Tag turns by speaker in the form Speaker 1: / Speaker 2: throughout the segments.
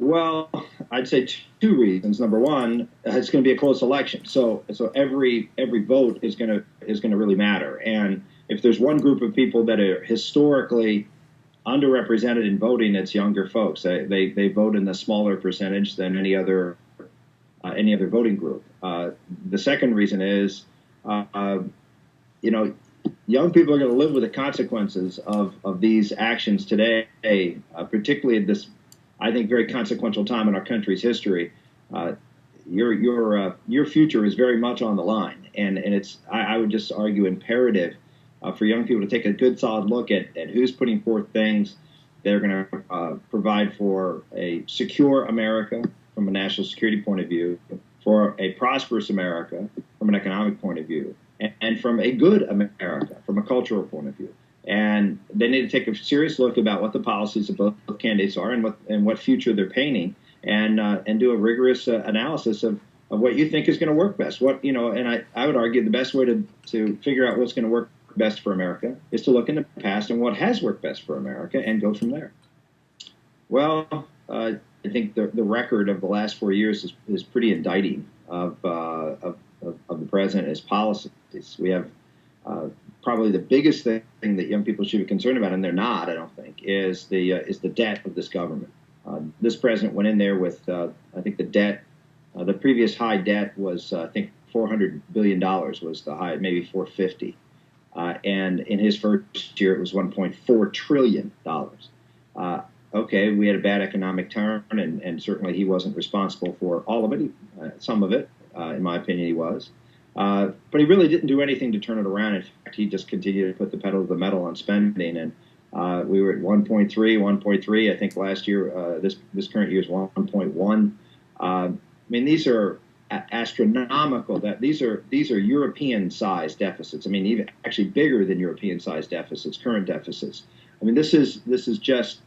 Speaker 1: Well, I'd say two reasons. Number one, it's going to be a close election, so every vote is going to really matter. And if there's one group of people that are historically underrepresented in voting, it's younger folks. They vote in a smaller percentage than any other voting group. The second reason is, you know, young people are going to live with the consequences of these actions today, particularly at this, I think, very consequential time in our country's history. Your future is very much on the line, and it's I would just argue imperative for young people to take a good solid look at who's putting forth things that are going to provide for a secure America from a national security point of view, for a prosperous America from an economic point of view, and from a good America from a cultural point of view. And they need to take a serious look about what the policies of both candidates are and what future they're painting, and do a rigorous analysis of what you think is going to work best. And I would argue the best way to figure out what's going to work best for America is to look in the past and what has worked best for America and go from there. Well, I think the record of the last 4 years is pretty indicting of the president and his policies. We have probably the biggest thing that young people should be concerned about, and they're not, I don't think, is the debt of this government. This president went in there with, I think, the previous high debt was, I think, $400 billion was the high, maybe 450. And in his first year, it was $1.4 trillion. Okay, we had a bad economic turn, and certainly he wasn't responsible for all of it. Some of it, in my opinion, he was. But he really didn't do anything to turn it around. In fact, he just continued to put the pedal to the metal on spending. And we were at 1.3. I think last year, this current year is 1.1. I mean, these are astronomical. These are European-sized deficits. I mean, even actually bigger than European-sized deficits, current deficits. I mean, this is just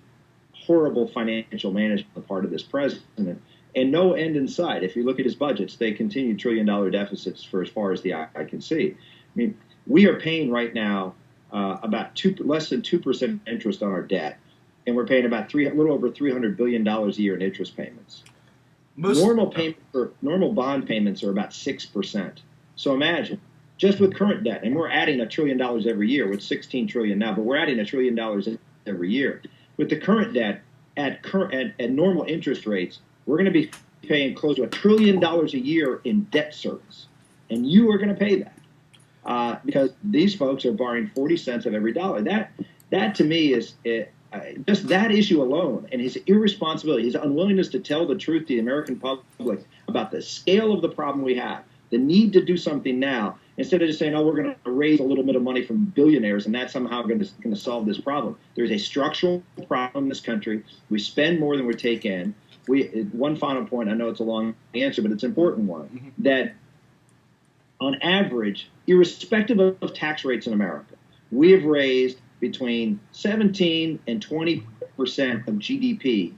Speaker 1: horrible financial management on the part of this president, and no end in sight. If you look at his budgets, they continue trillion-dollar deficits for as far as the eye can see. I mean, we are paying right now about less than 2% interest on our debt, and we're paying about a little over $300 billion a year in interest payments. Normal bond payments are about 6%. So imagine, just with current debt, and we're adding $1 trillion every year, with $16 trillion now, but we're adding $1 trillion every year. With the current debt at normal interest rates, we're going to be paying close to $1 trillion a year in debt service, and you are going to pay that because these folks are borrowing 40 cents of every dollar. That to me is just that issue alone, and his irresponsibility, his unwillingness to tell the truth to the American public about the scale of the problem we have, the need to do something now, instead of just saying, oh, we're going to raise a little bit of money from billionaires and that's somehow going to solve this problem. There's a structural problem in this country. We spend more than we take in. One final point, I know it's a long answer, but it's an important one, that on average, irrespective of tax rates in America, we have raised between 17 and 20% of GDP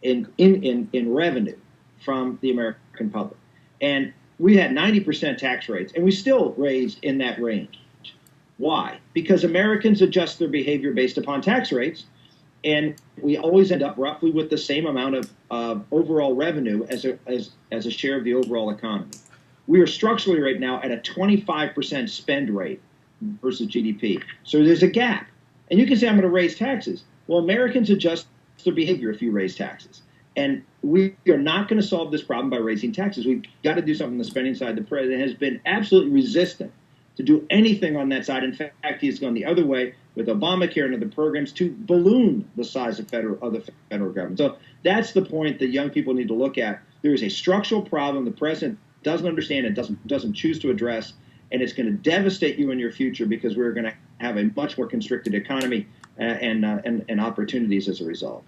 Speaker 1: in revenue from the American public. And we had 90% tax rates, and we still raised in that range. Why? Because Americans adjust their behavior based upon tax rates, and we always end up roughly with the same amount of overall revenue as a share of the overall economy. We are structurally right now at a 25% spend rate versus GDP. So there's a gap. And you can say, I'm going to raise taxes. Well, Americans adjust their behavior if you raise taxes. And we are not going to solve this problem by raising taxes. We've got to do something on the spending side. The president has been absolutely resistant to do anything on that side. In fact, he's gone the other way with Obamacare and other programs to balloon the size of the federal government. So that's the point that young people need to look at. There is a structural problem the president doesn't understand and doesn't choose to address, and it's going to devastate you in your future because we're going to have a much more constricted economy and opportunities as a result.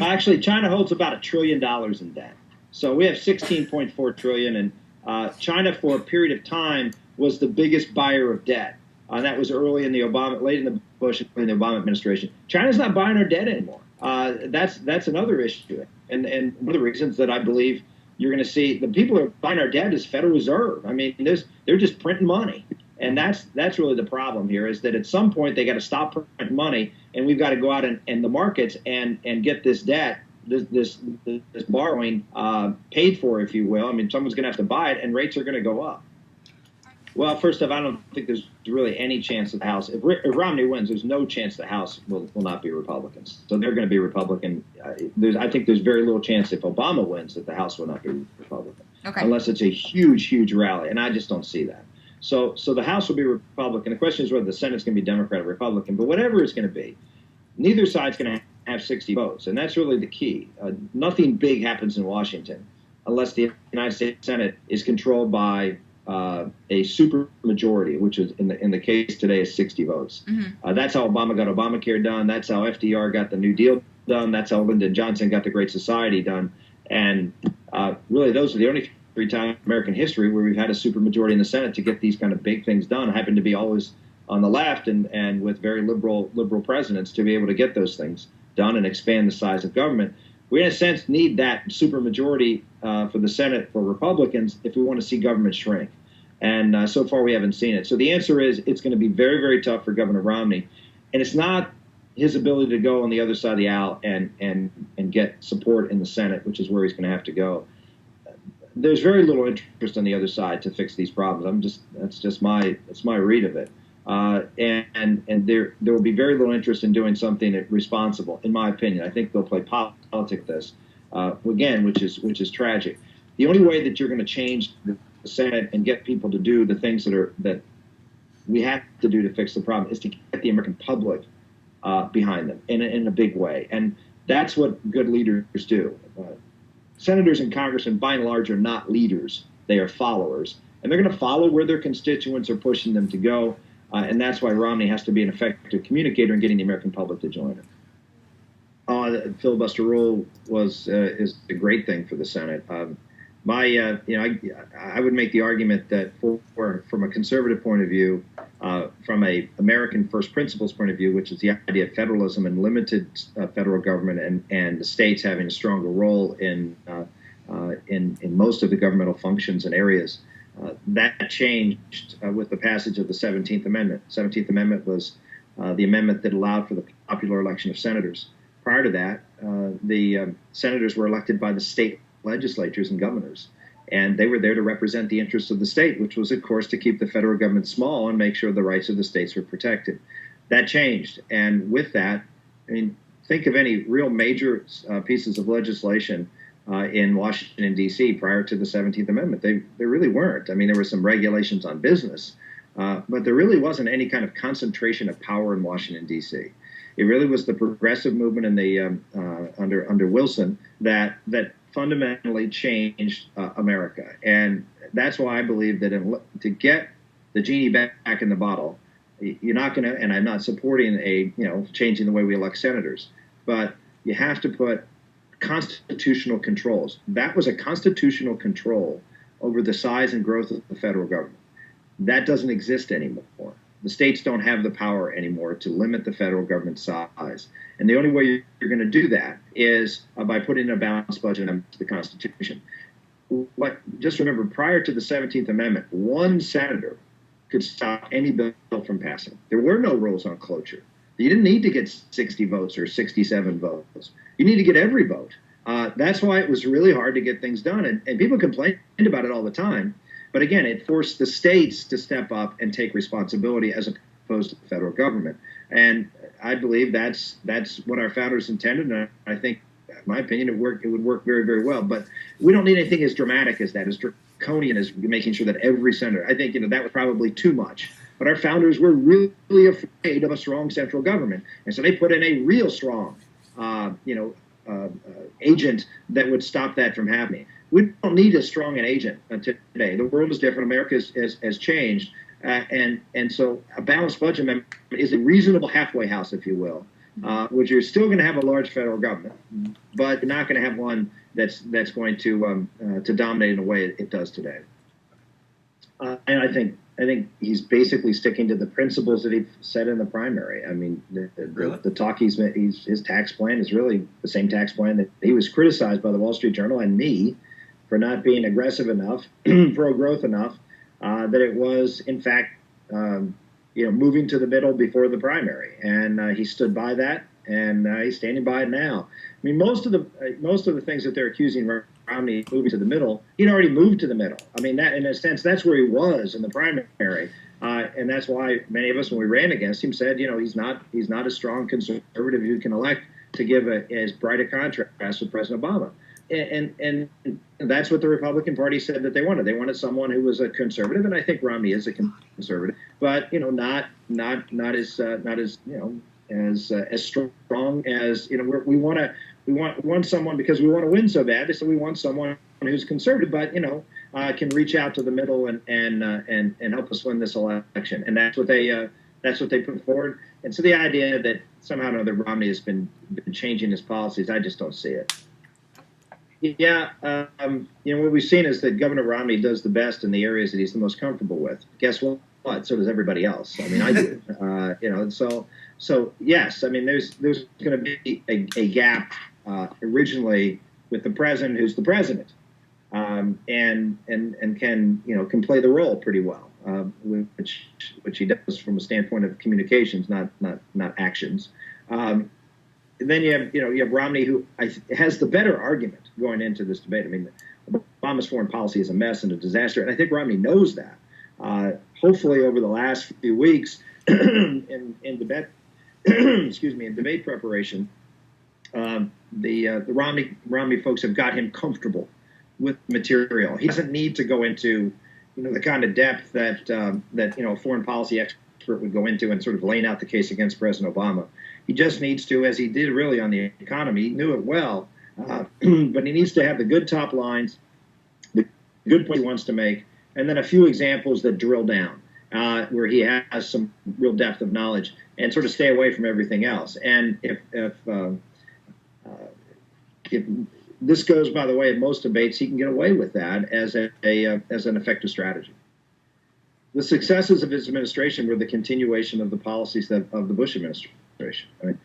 Speaker 1: Actually, China holds about $1 trillion in debt. So we have 16.4 trillion, and China for a period of time was the biggest buyer of debt. That was late in the Bush and the Obama administration. China's not buying our debt anymore. That's another issue, and one of the reasons that I believe you're going to see the people who are buying our debt is Federal Reserve. I mean, they're just printing money. And that's really the problem here, is that at some point they got to stop printing money, and we've got to go out in the markets and get this debt this borrowing paid for, if you will. I mean, someone's going to have to buy it, and rates are going to go up. Well, first off, I don't think there's really any chance that the House, if Romney wins, there's no chance the House will not be Republicans. So they're going to be Republican. I think there's very little chance if Obama wins that the House will not be Republican, unless it's a huge rally, and I just don't see that. So the House will be Republican. The question is whether the Senate's going to be Democrat or Republican. But whatever it's going to be, neither side's going to have 60 votes, and that's really the key. Nothing big happens in Washington unless the United States Senate is controlled by a super majority, which is in the case today is 60 votes. That's how Obama got Obamacare done. That's how FDR got the New Deal done. That's how Lyndon Johnson got the Great Society done. And really, those are the only 3 times in American history where we've had a super majority in the Senate to get these kind of big things done. Happen to be always on the left and with very liberal presidents to be able to get those things done and expand the size of government. We, in a sense, need that super majority for the Senate for Republicans if we want to see government shrink. And so far, we haven't seen it. So the answer is it's going to be very, very tough for Governor Romney. And it's not his ability to go on the other side of the aisle and get support in the Senate, which is where he's going to have to go. There's very little interest on the other side to fix these problems. That's my read of it. And there will be very little interest in doing something responsible, in my opinion. I think they'll play politics this again, which is tragic. The only way that you're going to change the Senate and get people to do the things that we have to do to fix the problem is to get the American public behind them in a big way, and that's what good leaders do. Senators and congressmen, by and large, are not leaders; they are followers, and they're going to follow where their constituents are pushing them to go. And that's why Romney has to be an effective communicator in getting the American public to join him. The filibuster rule is a great thing for the Senate. I would make the argument that from a conservative point of view, from a American first principles point of view, which is the idea of federalism and limited federal government and the states having a stronger role in most of the governmental functions and areas. That changed with the passage of the 17th Amendment. 17th Amendment was the amendment that allowed for the popular election of senators. Prior to that, the senators were elected by the state legislatures and governors, and they were there to represent the interests of the state, which was, of course, to keep the federal government small and make sure the rights of the states were protected. That changed, and with that, I mean, think of any real major pieces of legislation in Washington, D.C. prior to the 17th Amendment. There really weren't. I mean, there were some regulations on business, but there really wasn't any kind of concentration of power in Washington, D.C. It really was the progressive movement in the under Wilson that fundamentally changed America. And that's why I believe that to get the genie back in the bottle, you're not going to, and I'm not supporting changing the way we elect senators, but you have to put constitutional controls. That was a constitutional control over the size and growth of the federal government. That doesn't exist anymore. The states don't have the power anymore to limit the federal government's size. And the only way you're going to do that is by putting in a balanced budget into the Constitution. Just remember, prior to the 17th Amendment, one senator could stop any bill from passing. There were no rules on cloture. You didn't need to get 60 votes or 67 votes. You need to get every vote. That's why it was really hard to get things done. And people complained about it all the time. But again, it forced the states to step up and take responsibility as opposed to the federal government. And I believe that's what our founders intended. And I think, in my opinion, it would work very, very well. But we don't need anything as dramatic as that, as draconian as making sure that every senator. I think that was probably too much. But our founders were really afraid of a strong central government, and so they put in a real strong, agent that would stop that from happening. We don't need as strong an agent today. The world is different. America has changed, and so a balanced budget amendment is a reasonable halfway house, if you will, which you're still going to have a large federal government, but you're not going to have one that's going to dominate in the way it does today. And I think he's basically sticking to the principles that he set in the primary. I mean, the talk his tax plan is really the same tax plan that he was criticized by the Wall Street Journal and me for not being aggressive enough, pro-growth enough, that it was, in fact, moving to the middle before the primary. And he stood by that, and he's standing by it now. I mean, most of the things that they're accusing Romney of moving to the middle, he'd already moved to the middle. I mean, that in a sense, that's where he was in the primary, and that's why many of us, when we ran against him, said, he's not a strong conservative you can elect to give as bright a contrast with President Obama. And that's what the Republican Party said that they wanted. They wanted someone who was a conservative, and I think Romney is a conservative, but not as strong as we want someone because we want to win so bad. So we want someone who's conservative, but can reach out to the middle and help us win this election. And that's what they put forward. And so the idea that somehow or another Romney has been changing his policies, I just don't see it. Yeah, what we've seen is that Governor Romney does the best in the areas that he's the most comfortable with. Guess what? So does everybody else. I mean, I do. So yes, I mean, there's going to be a gap originally with the president, who's the president, and can play the role pretty well, which he does from a standpoint of communications, not actions. Then you have Romney, who has the better argument going into this debate. I mean, Obama's foreign policy is a mess and a disaster, and I think Romney knows that. Hopefully, over the last few weeks in debate, in debate preparation, the Romney folks have got him comfortable with material. He doesn't need to go into the kind of depth that a foreign policy expert would go into and sort of laying out the case against President Obama. He just needs to, as he did really on the economy, he knew it well, but he needs to have the good top lines, the good point he wants to make, and then a few examples that drill down, where he has some real depth of knowledge, and sort of stay away from everything else. And if this goes, by the way, in most debates, he can get away with that as an effective strategy. The successes of his administration were the continuation of the policies of the Bush administration. I mean,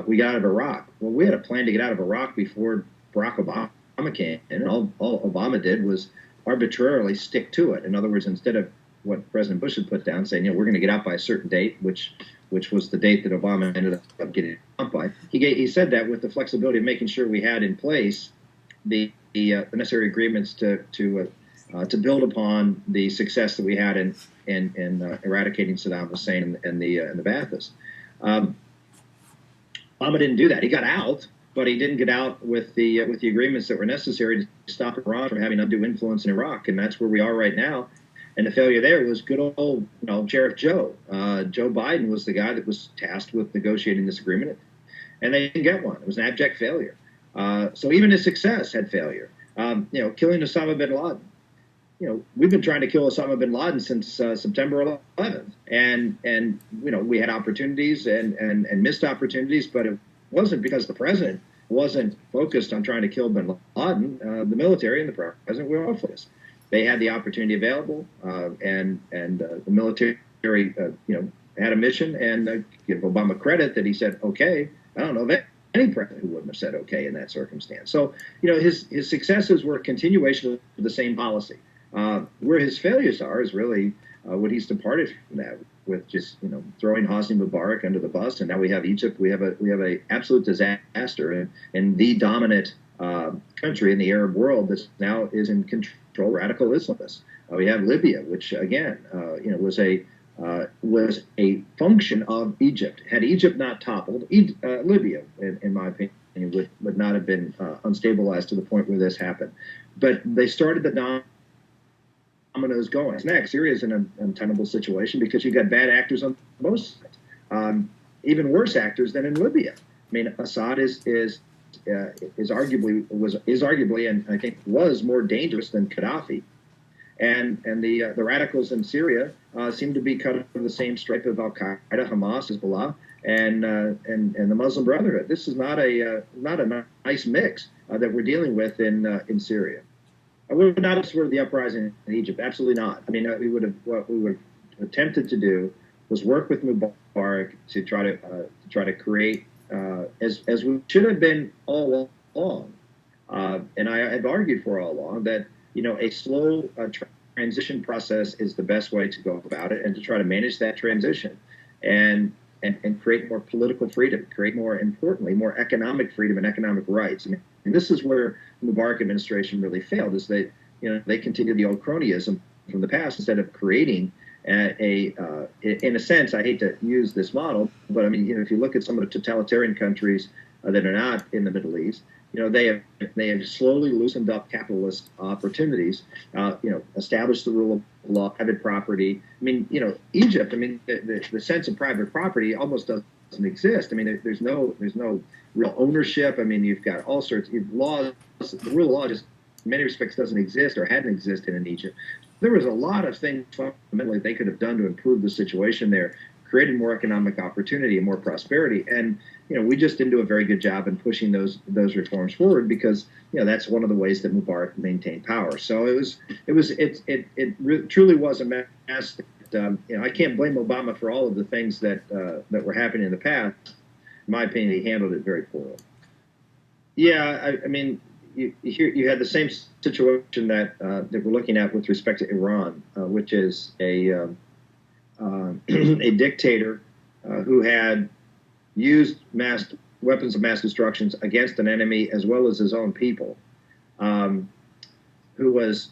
Speaker 1: we got out of Iraq. Well, we had a plan to get out of Iraq before Barack Obama came, and all Obama did was arbitrarily stick to it. In other words, instead of what President Bush had put down, saying, we're going to get out by a certain date, which was the date that Obama ended up getting out by, he said that with the flexibility of making sure we had in place the necessary agreements to build upon the success that we had in eradicating Saddam Hussein and the Baathists. Obama didn't do that. He got out, but he didn't get out with the agreements that were necessary to stop Iran from having undue influence in Iraq, and that's where we are right now. And the failure there was good old, Sheriff Joe. Joe Biden was the guy that was tasked with negotiating this agreement, and they didn't get one. It was an abject failure. So even his success had failure. Killing Osama bin Laden. We've been trying to kill Osama bin Laden since September 11th, and we had opportunities and missed opportunities, but it wasn't because the president wasn't focused on trying to kill bin Laden. The military and the president were all focused. They had the opportunity available, and the military, had a mission. And give Obama credit that he said, "Okay." I don't know of any president who wouldn't have said "okay" in that circumstance. So, his successes were a continuation of the same policy. Where his failures are is really what he's departed from that, with just throwing Hosni Mubarak under the bus, and now we have Egypt. We have a absolute disaster in the dominant country in the Arab world that now is in control of radical Islamists. We have Libya, which again was a function of Egypt. Had Egypt not toppled, Libya, in my opinion, would not have been unstabilized to the point where this happened. But they started the dominoes going. Next, Syria is in an untenable situation because you've got bad actors on both sides, even worse actors than in Libya. I mean, Assad is arguably, and I think was more dangerous than Gaddafi, and the radicals in Syria seem to be cut from the same stripe of Al Qaeda, Hamas, Hezbollah, and the Muslim Brotherhood. This is not a nice mix that we're dealing with in Syria. I would not have supported the uprising in Egypt. Absolutely not. I mean, what we would have attempted to do was work with Mubarak to try to create, as we should have been all along. And I have argued for all along that a slow transition process is the best way to go about it, and to try to manage that transition. And and create more political freedom, create more, importantly, more economic freedom and economic rights. I mean, and this is where the Mubarak administration really failed, is they, they continued the old cronyism from the past instead of creating in a sense, I hate to use this model, but I mean, if you look at some of the totalitarian countries that are not in the Middle East, they have slowly loosened up capitalist opportunities, established the rule of law, private property. I mean, Egypt, I mean, the sense of private property almost doesn't exist. I mean, there's no real ownership. I mean, you've got all sorts of laws. The rule of law just in many respects doesn't exist or hadn't existed in Egypt. There was a lot of things fundamentally they could have done to improve the situation there, created more economic opportunity and more prosperity. And we just didn't do a very good job in pushing those reforms forward because that's one of the ways that Mubarak maintained power. So it truly was a mess. I can't blame Obama for all of the things that were happening in the past. In my opinion, he handled it very poorly. Yeah, I mean, you had the same situation that we're looking at with respect to Iran, which is a dictator who had used weapons of mass destruction against an enemy as well as his own people, who was,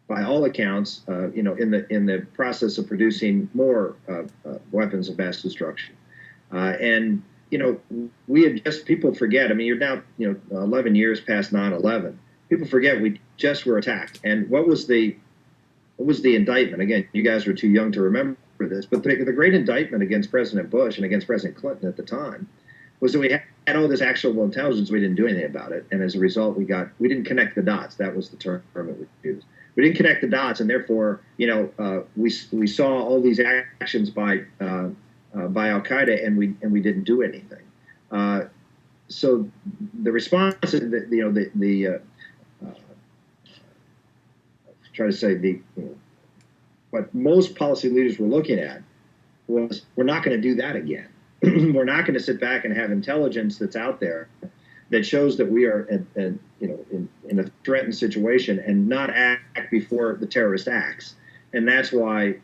Speaker 1: by all accounts, in the process of producing more weapons of mass destruction, and we had just, people forget, I mean, you're now, 11 years past 9/11. People forget we just were attacked. And what was the indictment? Again, you guys were too young to remember this, but the great indictment against President Bush and against President Clinton at the time was that we had all this actionable intelligence. We didn't do anything about it. And as a result, we didn't connect the dots. That was the term that we used. We didn't connect the dots. And therefore, we saw all these actions by Al Qaeda, and we didn't do anything. So the response, try to say what most policy leaders were looking at was, we're not going to do that again. We're not going to sit back and have intelligence that's out there that shows that we are in a threatened situation and not act before the terrorist acts. And that's why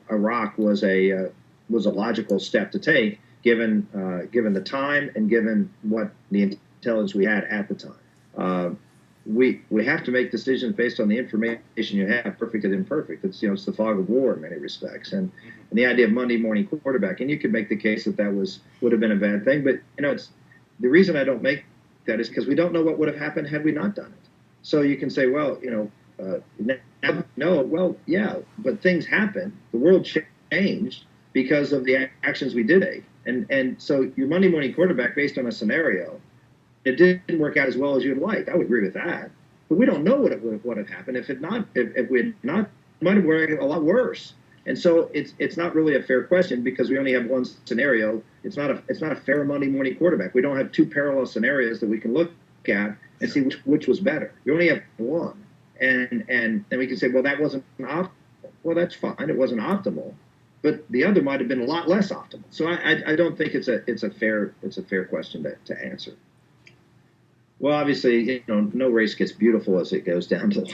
Speaker 1: Iraq was a logical step to take, given the time and given what the intelligence we had at the time. We have to make decisions based on the information you have, perfect and imperfect. It's the fog of war in many respects, and the idea of Monday morning quarterback. And you could make the case that would have been a bad thing, but it's the reason I don't make that is because we don't know what would have happened had we not done it. So you can say, well, no, well, yeah, but things happened. The world changed because of the actions we did take. And so your Monday morning quarterback based on a scenario, it didn't work out as well as you'd like. I would agree with that. But we don't know what would have happened if we had not, it might have worked a lot worse. And so it's not really a fair question because we only have one scenario. It's not a fair Monday morning quarterback. We don't have two parallel scenarios that we can look at and see which was better. We only have one. And then we can say, well, that wasn't optimal. Well, that's fine. It wasn't optimal. But the other might have been a lot less optimal. So I don't think it's a fair question to answer. Well, obviously, no race gets beautiful as it goes down to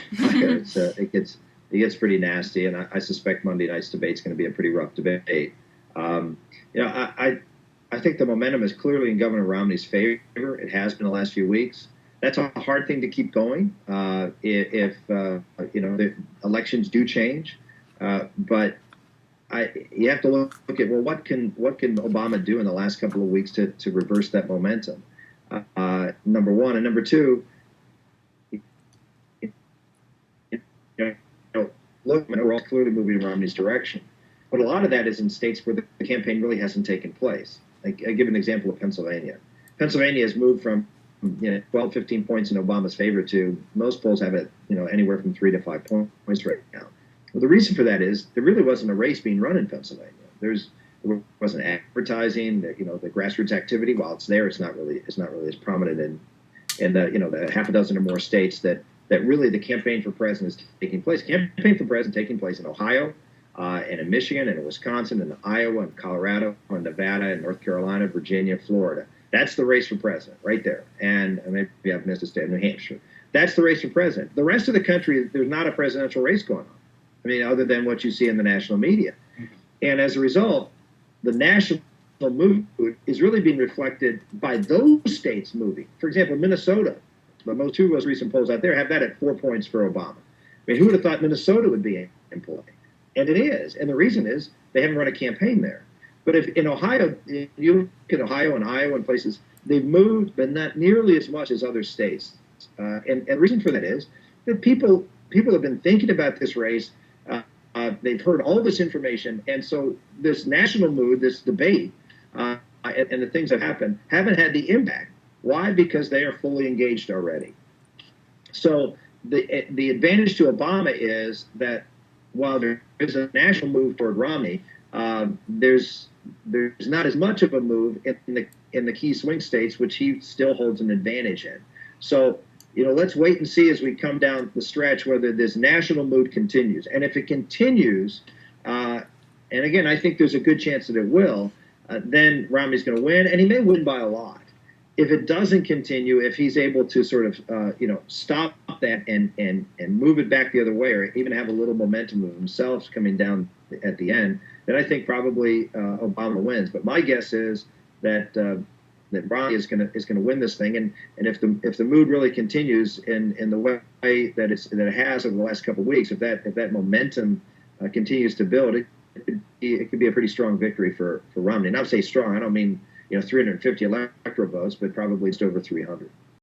Speaker 1: it gets pretty nasty, and I suspect Monday night's debate's going to be a pretty rough debate. I think the momentum is clearly in Governor Romney's favor. It has been the last few weeks. That's a hard thing to keep going if the elections do change, but you have to look at, well, what can Obama do in the last couple of weeks to reverse that momentum? Number one, and number two, look, we're all clearly moving in Romney's direction, but a lot of that is in states where the campaign really hasn't taken place. I give an example of Pennsylvania. Pennsylvania has moved from 12, 15 points in Obama's favor to, most polls have it anywhere from 3 to 5 points right now. Well, the reason for that is there really wasn't a race being run in Pennsylvania. There wasn't advertising. The grassroots activity, while it's there, it's not really as prominent in the half a dozen or more states that really the campaign for president is taking place. Campaign for president taking place in Ohio, and in Michigan, and in Wisconsin, and Iowa, and Colorado, and Nevada, and North Carolina, Virginia, Florida. That's the race for president right there. And maybe I've missed a state, New Hampshire. That's the race for president. The rest of the country, there's not a presidential race going on. I mean, other than what you see in the national media. And as a result, the national mood is really being reflected by those states moving. For example, Minnesota, the most recent polls out there have that at 4 points for Obama. I mean, who would have thought Minnesota would be in play? And it is. And the reason is they haven't run a campaign there. But if in Ohio, if you look at Ohio and Iowa and places, they've moved, but not nearly as much as other states. And the reason for that is that people have been thinking about this race. They've heard all this information. And so this national mood, this debate, and the things that happen haven't had the impact. Why? Because they are fully engaged already. So the advantage to Obama is that while there is a national move toward Romney, there's not as much of a move in the key swing states, which he still holds an advantage in. So, let's wait and see as we come down the stretch whether this national mood continues. And if it continues, and again, I think there's a good chance that it will, then Romney's going to win, and he may win by a lot. If it doesn't continue, if he's able to sort of, stop that and move it back the other way, or even have a little momentum of himself coming down at the end, then I think probably Obama wins. But my guess is that that Romney is going to win this thing, and if the mood really continues in the way that it has over the last couple of weeks, if that momentum continues to build, it could be a pretty strong victory for Romney. And I would say strong, I don't mean 350 electoral votes, but probably just over 300.